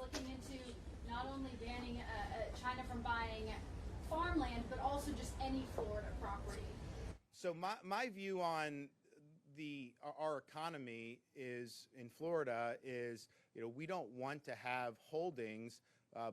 looking into not only banning China from buying farmland, but also just any Florida property. So my view on our economy is in Florida is, we don't want to have holdings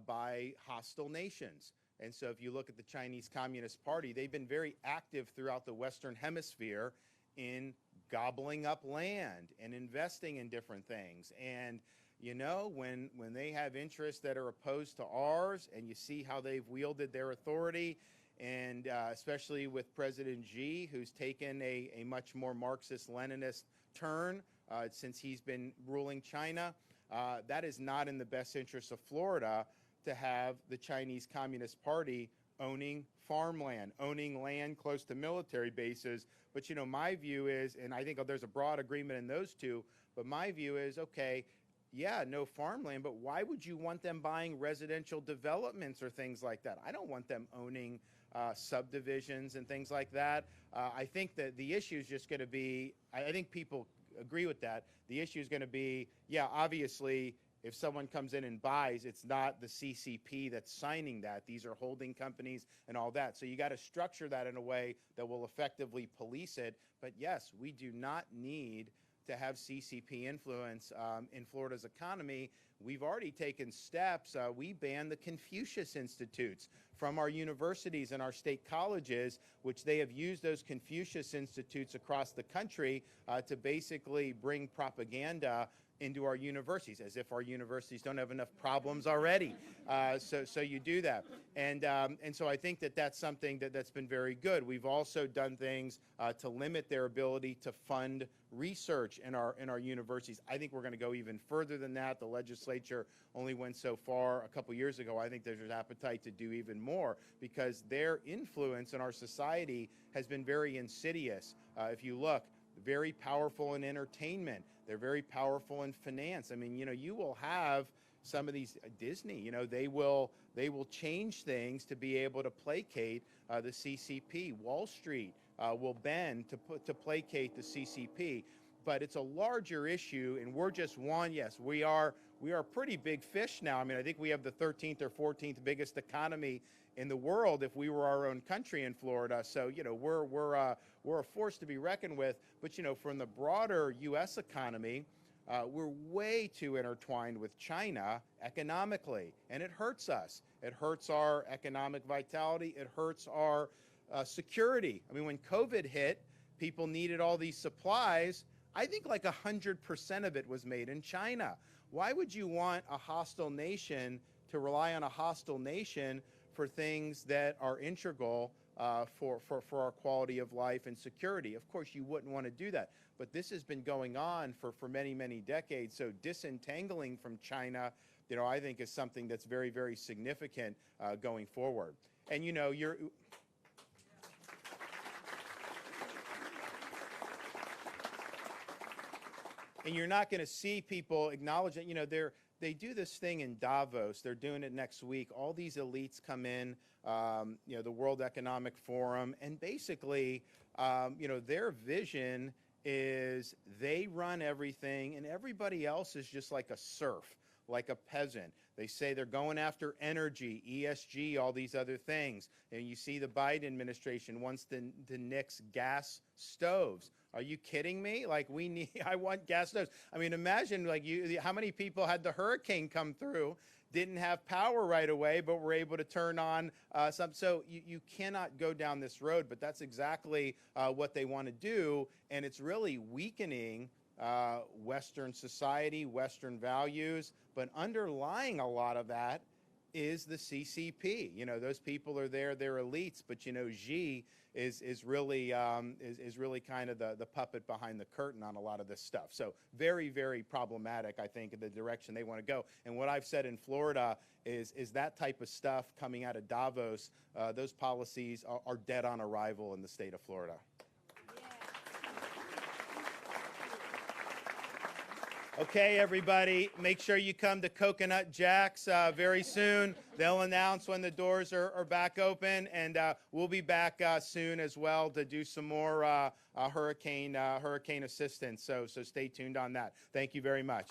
by hostile nations. And so if you look at the Chinese Communist Party, they've been very active throughout the Western Hemisphere in gobbling up land and investing in different things. And when they have interests that are opposed to ours, and you see how they've wielded their authority, and especially with President Xi, who's taken a much more Marxist-Leninist turn since he's been ruling China, that is not in the best interest of Florida to have the Chinese Communist Party owning farmland, owning land close to military bases. But, my view is, and I think there's a broad agreement in those two, but my view is, okay, yeah, no farmland, but why would you want them buying residential developments or things like that? I don't want them owning subdivisions and things like that. I think that the issue is just going to be, I think people agree with that. The issue is going to be, yeah, obviously, if someone comes in and buys, it's not the CCP that's signing that. These are holding companies and all that. So you got to structure that in a way that will effectively police it. But yes, we do not need to have CCP influence in Florida's economy. We've already taken steps. We banned the Confucius Institutes from our universities and our state colleges, which they have used those Confucius Institutes across the country to basically bring propaganda into our universities, as if our universities don't have enough problems already. So you do that. And so I think that that's something that's been very good. We've also done things to limit their ability to fund research in our universities. I think we're going to go even further than that. The legislature only went so far a couple years ago. I think there's an appetite to do even more because their influence in our society has been very insidious. If you look, very powerful in entertainment. They're very powerful in finance. I mean, you will have some of these Disney, they will change things to be able to placate the CCP. Wall Street will bend to placate the CCP. But it's a larger issue, and we're just one. Yes, we are a pretty big fish now. I mean, I think we have the 13th or 14th biggest economy in the world if we were our own country in Florida. So, we're a force to be reckoned with. But, from the broader U.S. economy, we're way too intertwined with China economically, and it hurts us. It hurts our economic vitality. It hurts our security. I mean, when COVID hit, people needed all these supplies. I think like 100% of it was made in China. Why would you want a hostile nation to rely on a hostile nation for things that are integral for our quality of life and security? Of course, you wouldn't want to do that. But this has been going on for many, many decades. So disentangling from China, I think is something that's very, very significant going forward. And, you're not going to see people acknowledge that, they do this thing in Davos. They're doing it next week. All these elites come in, the World Economic Forum, and basically, their vision is they run everything, and everybody else is just like a serf, like a peasant. They say they're going after energy, ESG, all these other things. And you see the Biden administration wants to nix gas stoves. Are you kidding me? Like, I want gas stoves. I mean, imagine, how many people had the hurricane come through, didn't have power right away, but were able to turn on some. So you cannot go down this road, but that's exactly what they want to do. And it's really weakening Western society, Western values. But underlying a lot of that is the CCP. Those people are there, they're elites, but Xi is really kind of the puppet behind the curtain on a lot of this stuff. So very, very problematic, I think, in the direction they want to go. And what I've said in Florida is that type of stuff coming out of Davos, those policies are dead on arrival in the state of Florida. Okay, everybody, make sure you come to Coconut Jack's very soon. They'll announce when the doors are back open, and we'll be back soon as well to do some more hurricane assistance. So stay tuned on that. Thank you very much.